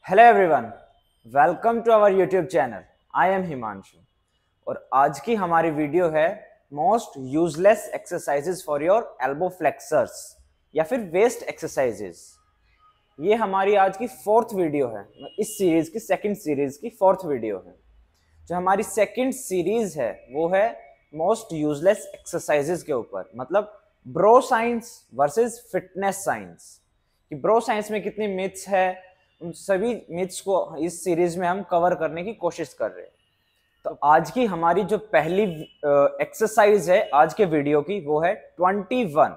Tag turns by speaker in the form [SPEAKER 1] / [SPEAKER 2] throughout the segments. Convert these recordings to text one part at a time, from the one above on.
[SPEAKER 1] Hello everyone, welcome to our YouTube channel. I am Himanshu और आज की हमारी वीडियो है most useless exercises for your elbow flexors या फिर वेस्ट एक्सरसाइजेज। ये हमारी आज की फोर्थ वीडियो है, इस सीरीज की सेकंड सीरीज की फोर्थ वीडियो है। जो हमारी सेकंड सीरीज है वो है मोस्ट यूजलेस एक्सरसाइजेज के ऊपर, मतलब bro science versus fitness science. कि ब्रो साइंस में कितनी मिथ्स है, उन सभी मिथ्स को इस सीरीज में हम कवर करने की कोशिश कर रहे हैं। तो आज की हमारी जो पहली एक्सरसाइज है आज के वीडियो की वो है 21।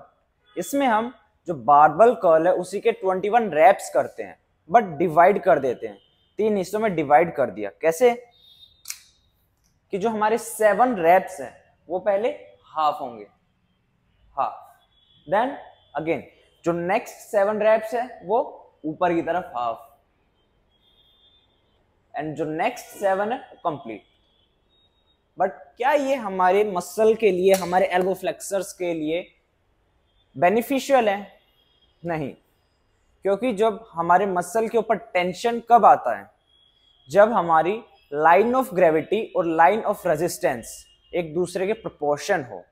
[SPEAKER 1] इसमें हम जो बारबल कर्ल है उसी के 21 रैप्स करते हैं, बट डिवाइड कर देते हैं, 3 हिस्सों में डिवाइड कर दिया। कैसे कि जो हमारे 7 रैप्स हैं वो पहले हाफ होंगे, हाफ, देन अगेन जो नेक्स्ट 7 रैप्स है वो ऊपर की तरफ हाफ, एंड जो नेक्स्ट 7 है कंप्लीट। बट क्या ये हमारे मसल के लिए, हमारे एल्बो फ्लेक्सर्स के लिए बेनिफिशियल है? नहीं, क्योंकि जब हमारे मसल के ऊपर टेंशन कब आता है, जब हमारी लाइन ऑफ ग्रेविटी और लाइन ऑफ रेजिस्टेंस एक दूसरे के प्रोपोर्शन हो।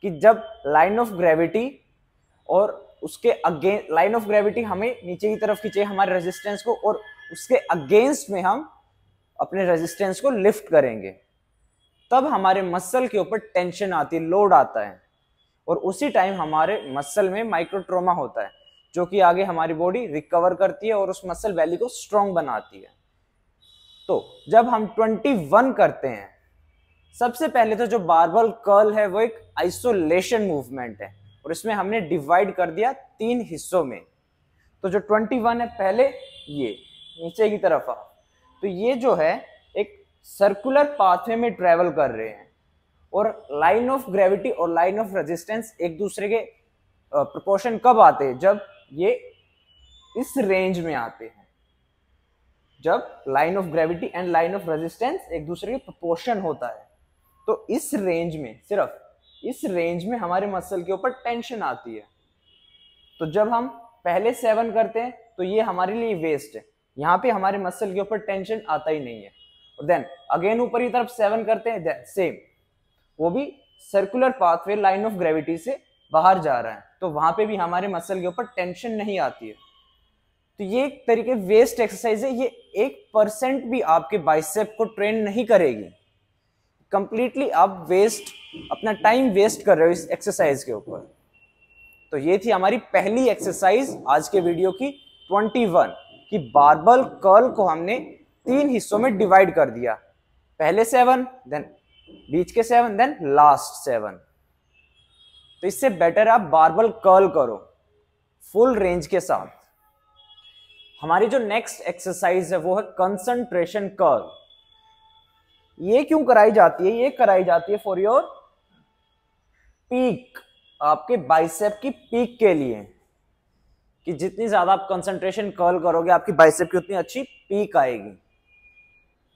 [SPEAKER 1] कि जब लाइन ऑफ ग्रेविटी और उसके अगेंस्ट, लाइन ऑफ ग्रेविटी हमें नीचे की तरफ खींचे हमारे रेजिस्टेंस को, और उसके अगेंस्ट में हम अपने रेजिस्टेंस को लिफ्ट करेंगे, तब हमारे मसल के ऊपर टेंशन आती है, लोड आता है, और उसी टाइम हमारे मसल में माइक्रोट्रोमा होता है, जो कि आगे हमारी बॉडी रिकवर करती है और उस मसल वैली को स्ट्रॉन्ग बनाती है। तो जब हम 21 करते हैं, सबसे पहले तो जो बारबल कर्ल है वो एक आइसोलेशन मूवमेंट है, और इसमें हमने डिवाइड कर दिया 3 हिस्सों में। तो जो 21 है, पहले ये नीचे की तरफ आ, तो ये जो है एक सर्कुलर पाथवे में ट्रेवल कर रहे हैं, और लाइन ऑफ ग्रेविटी और लाइन ऑफ रेजिस्टेंस एक दूसरे के प्रोपोर्शन कब आते हैं, जब ये इस रेंज में आते हैं, जब line of gravity and line of resistance एक दूसरे के प्रोपोर्शन होता है। तो इस रेंज में, सिर्फ इस रेंज में हमारे मसल के ऊपर टेंशन आती है। तो जब हम पहले 7 करते हैं तो ये हमारे लिए वेस्ट है, यहाँ पे हमारे मसल के ऊपर टेंशन आता ही नहीं है। और देन अगेन ऊपर की तरफ 7 करते हैं, देन सेम, वो भी circular pathway line of gravity से बाहर जा रहा है, तो वहां पे भी हमारे मसल के ऊपर टेंशन नहीं आती है। तो ये एक तरीके वेस्ट एक्सरसाइज है, ये 1% भी आपके बाइसेप को ट्रेन नहीं करेगी। कंप्लीटली आप वेस्ट, अपना टाइम वेस्ट कर रहे हो इस एक्सरसाइज के ऊपर। तो ये थी हमारी पहली एक्सरसाइज आज के वीडियो की 21, कि बारबल कर्ल को हमने 3 हिस्सों में डिवाइड कर दिया, पहले 7, देन बीच के 7, देन लास्ट 7। तो इससे बेटर आप बारबल कर्ल करो फुल रेंज के साथ। हमारी जो नेक्स्ट एक्सरसाइज है वो है कंसंट्रेशन कर्ल। ये क्यों कराई जाती है? ये कराई जाती है फॉर योर पीक, आपके बाइसेप की पीक के लिए, कि जितनी ज्यादा आप कंसंट्रेशन कर्ल करोगे आपकी बाइसेप की उतनी अच्छी पीक आएगी।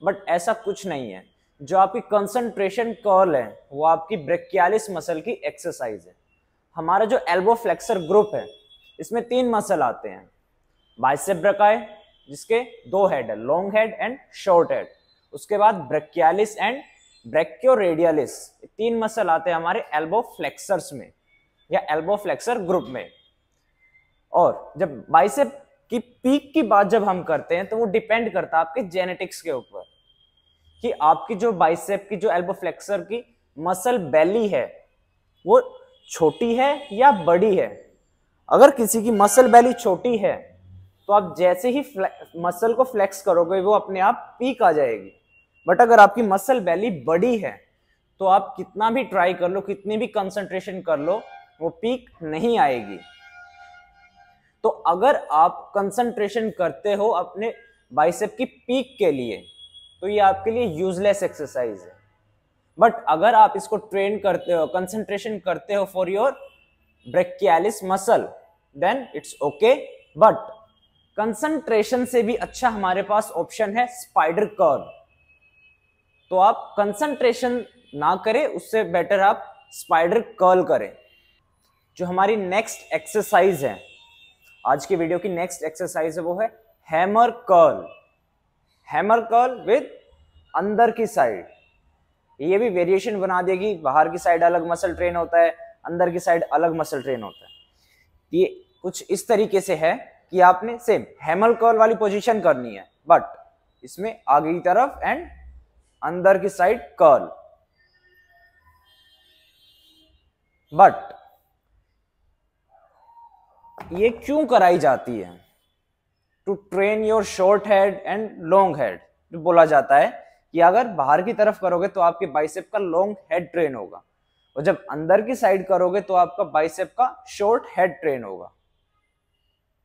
[SPEAKER 1] बट ऐसा कुछ नहीं है। जो आपकी कंसंट्रेशन कर्ल है वो आपकी ब्रेकियालिस मसल की एक्सरसाइज है। हमारा जो एल्बो फ्लेक्सर ग्रुप है इसमें 3 मसल आते हैं, बाइसेप ब्रेकाई जिसके 2 हेड है, long head and short head, उसके बाद ब्रेकियालिस एंड ब्रेकियोरेडियलिस, 3 मसल आते हैं हमारे एल्बो फ्लेक्सर्स में या एल्बो फ्लेक्सर ग्रुप में। और जब बाइसेप की पीक की बात जब हम करते हैं तो वो डिपेंड करता है आपके जेनेटिक्स के ऊपर, कि आपकी जो बाइसेप की, जो एल्बो फ्लेक्सर की मसल बेली है वो छोटी है या बड़ी है। अगर किसी की मसल बेली छोटी है तो आप जैसे ही मसल को फ्लेक्स करोगे वो अपने आप पीक आ जाएगी। बट अगर आपकी मसल बेली बड़ी है तो आप कितना भी ट्राई कर लो, कितनी भी कंसंट्रेशन कर लो, वो पीक नहीं आएगी। तो अगर आप कंसंट्रेशन करते हो अपने बाइसेप की पीक के लिए तो ये आपके लिए यूजलेस एक्सरसाइज है। बट अगर आप इसको ट्रेन करते हो, कंसंट्रेशन करते हो for your brachialis muscle, then it's okay. But concentration से भी अच्छा हमारे पास ऑप्शन है स्पाइडर कर्ल। तो आप कंसंट्रेशन ना करें, उससे बेटर आप स्पाइडर कर्ल करें। जो हमारी नेक्स्ट एक्सरसाइज है, आज की वीडियो की नेक्स्ट एक्सरसाइज है वो है हैमर कर्ल विद अंदर की साइड, ये भी वेरिएशन बना देगी, बाहर की साइड अलग मसल ट्रेन होता है, अंदर की साइड अलग मसल ट्रेन होता है। ये कुछ इस तरीके से है कि आपने सेम हैमर कर्ल वाली पोजीशन करनी है, बट इसमें आगे की तरफ एंड अंदर की साइड कर्ल। बट ये क्यों कराई जाती है? To train your short head and long head. बोला जाता है कि अगर बाहर की तरफ करोगे तो आपके बाइसेप का लॉन्ग हेड ट्रेन होगा, और जब अंदर की साइड करोगे तो आपका बाइसेप का शॉर्ट हेड ट्रेन होगा।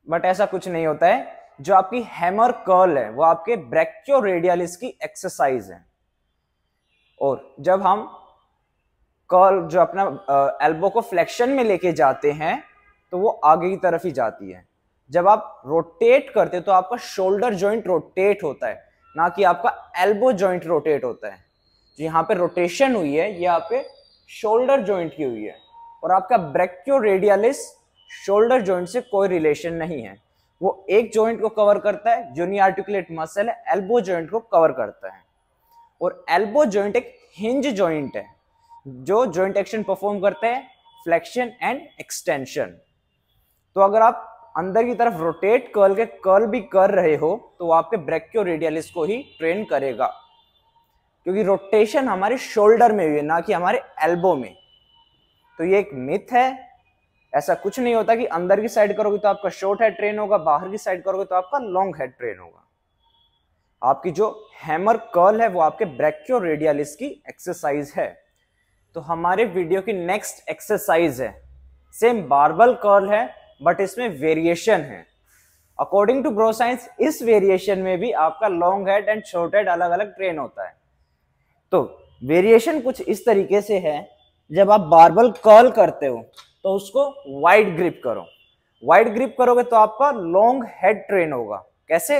[SPEAKER 1] बट ऐसा कुछ नहीं होता है। जो आपकी हैमर कर्ल है वो आपके ब्रैकियोरेडियलिस की एक्सरसाइज है, और जब हम कर्ल जो अपना एल्बो को फ्लेक्शन में लेके जाते हैं तो वो आगे की तरफ ही जाती है। जब आप रोटेट करते हो तो आपका शोल्डर जॉइंट रोटेट होता है, ना कि आपका एल्बो जॉइंट रोटेट होता है। जो यहाँ पे रोटेशन हुई है ये यहाँ पे शोल्डर जॉइंट की हुई है, और आपका ब्रैकियोरेडियलिस शोल्डर जॉइंट से कोई रिलेशन नहीं है। वो एक जॉइंट को कवर करता है, यूनि आर्टिकुलेट मसल है, एल्बो जॉइंट को कवर करता है। और एल्बो जॉइंट एक हिंज जॉइंट है जो जॉइंट एक्शन परफॉर्म करते हैं, फ्लेक्शन एंड एक्सटेंशन। तो अगर आप अंदर की तरफ रोटेट कर्ल भी कर रहे हो तो वो आपके ब्रैकियोरेडियलिस को ही ट्रेन करेगा, क्योंकि रोटेशन हमारे शोल्डर में हुई है, ना कि हमारे एल्बो में। तो ये एक मिथ है, ऐसा कुछ नहीं होता कि अंदर की साइड करोगे तो आपका शॉर्ट हेड ट्रेन होगा, बाहर की साइड करोगे तो आपका लॉन्ग हेड ट्रेन होगा। आपकी जो हैमर कर्ल है वो आपके ब्रैकियोरेडियलिस की एक्सरसाइज है। तो हमारे वीडियो की नेक्स्ट एक्सरसाइज है, सेम बारबल कर्ल है बट इसमें वेरिएशन है। अकॉर्डिंग टू ब्रो साइंस इस वेरिएशन में भी आपका long head and short head अलग अलग ट्रेन होता है। तो वेरिएशन कुछ इस तरीके से है, जब आप बारबल कर्ल करते हो तो उसको वाइड ग्रिप करो। वाइड ग्रिप करोगे तो आपका लॉन्ग हेड ट्रेन होगा। कैसे?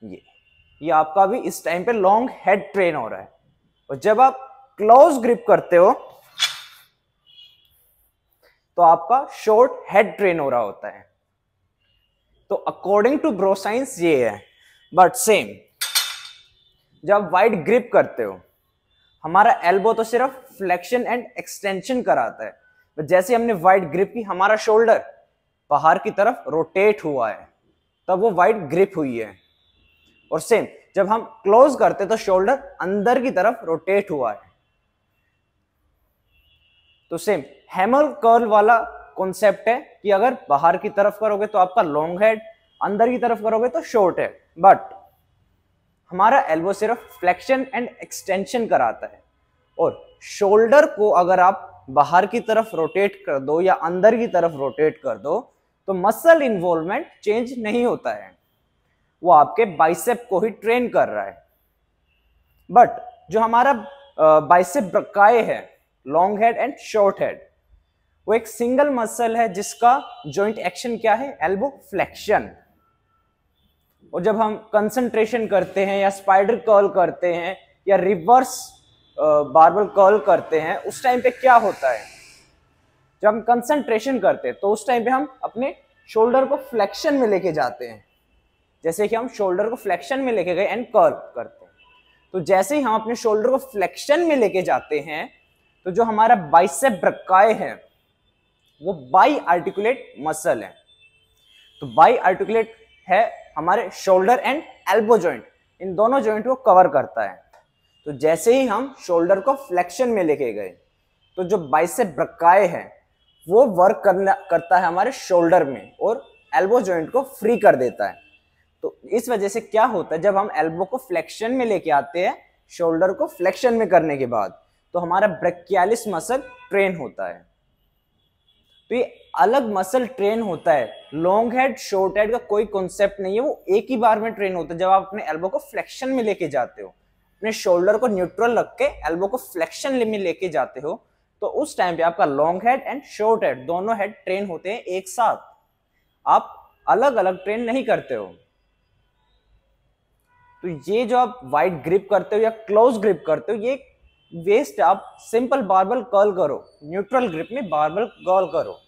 [SPEAKER 1] ये आपका भी इस टाइम पे लॉन्ग हेड ट्रेन हो रहा है। और जब आप क्लोज ग्रिप करते हो तो आपका शॉर्ट हेड ट्रेन हो रहा होता है। तो अकॉर्डिंग टू ब्रो साइंस ये है। बट सेम जब वाइड ग्रिप करते हो, हमारा एल्बो तो सिर्फ फ्लेक्शन एंड एक्सटेंशन कराता है, तो जैसे हमने वाइड ग्रिप की हमारा शोल्डर बाहर की तरफ रोटेट हुआ है, तब वो वाइड ग्रिप हुई है। और सेम जब हम क्लोज करते तो शोल्डर अंदर की तरफ रोटेट हुआ है। तो सेम हैमर कर्ल वाला कॉन्सेप्ट है कि अगर बाहर की तरफ करोगे तो आपका लॉन्ग हेड, अंदर की तरफ करोगे तो शॉर्ट हेड। बट हमारा एल्बो सिर्फ फ्लेक्शन एंड एक्सटेंशन कराता है, और शोल्डर को अगर आप बाहर की तरफ रोटेट कर दो या अंदर की तरफ रोटेट कर दो तो मसल इन्वॉल्वमेंट चेंज नहीं होता है, वो आपके बाइसेप को ही ट्रेन कर रहा है। बट जो हमारा बाइसेप ब्रकाई है, long head and short head, वो एक सिंगल मसल है जिसका जॉइंट एक्शन क्या है? Elbow flexion. और जब हम कंसंट्रेशन करते हैं या स्पाइडर कर्ल करते हैं या रिवर्स बारबल कर्ल करते हैं, उस टाइम पे क्या होता है? जब हम कंसंट्रेशन करते हैं तो उस टाइम पे हम अपने शोल्डर को फ्लेक्शन में लेके जाते हैं, जैसे कि हम शोल्डर को फ्लेक्शन में लेके गए एंड कर्ल करते हैं। तो जैसे ही हम अपने शोल्डर को फ्लेक्शन में लेके जाते हैं तो जो हमारा बाइसेप ब्रकाई है वो बाई आर्टिकुलेट मसल है। तो बाई आर्टिकुलेट है हमारे शोल्डर एंड एल्बो जॉइंट, इन दोनों जॉइंट को कवर करता है। तो जैसे ही हम शोल्डर को फ्लेक्शन में लेके गए तो जो बाइसेप ब्रकाई है वो वर्क करता है हमारे शोल्डर में और एल्बो जॉइंट को फ्री कर देता है। तो इस वजह से क्या होता है, जब हम एल्बो को फ्लेक्शन में लेके आते हैं शोल्डर को फ्लेक्शन में करने के बाद, तो हमारा ब्रैकियलिस मसल ट्रेन होता है। तो ये अलग मसल ट्रेन होता है। लॉन्ग हेड शॉर्ट हेड का कोई कॉन्सेप्ट नहीं है, वो एक ही बार में ट्रेन होता है। जब आप अपने एल्बो को फ्लेक्शन में लेके जाते हो, अपने शोल्डर को न्यूट्रल रख के एल्बो को फ्लेक्शन में लेके जाते हो, तो उस टाइम पे आपका long head and short head दोनों हेड ट्रेन होते हैं एक साथ। आप अलग अलग ट्रेन नहीं करते हो। तो ये जो आप वाइड ग्रिप करते हो या क्लोज ग्रिप करते हो, ये वेस्ट। आप सिंपल बारबल कर्ल करो, न्यूट्रल ग्रिप में बारबल कर्ल करो।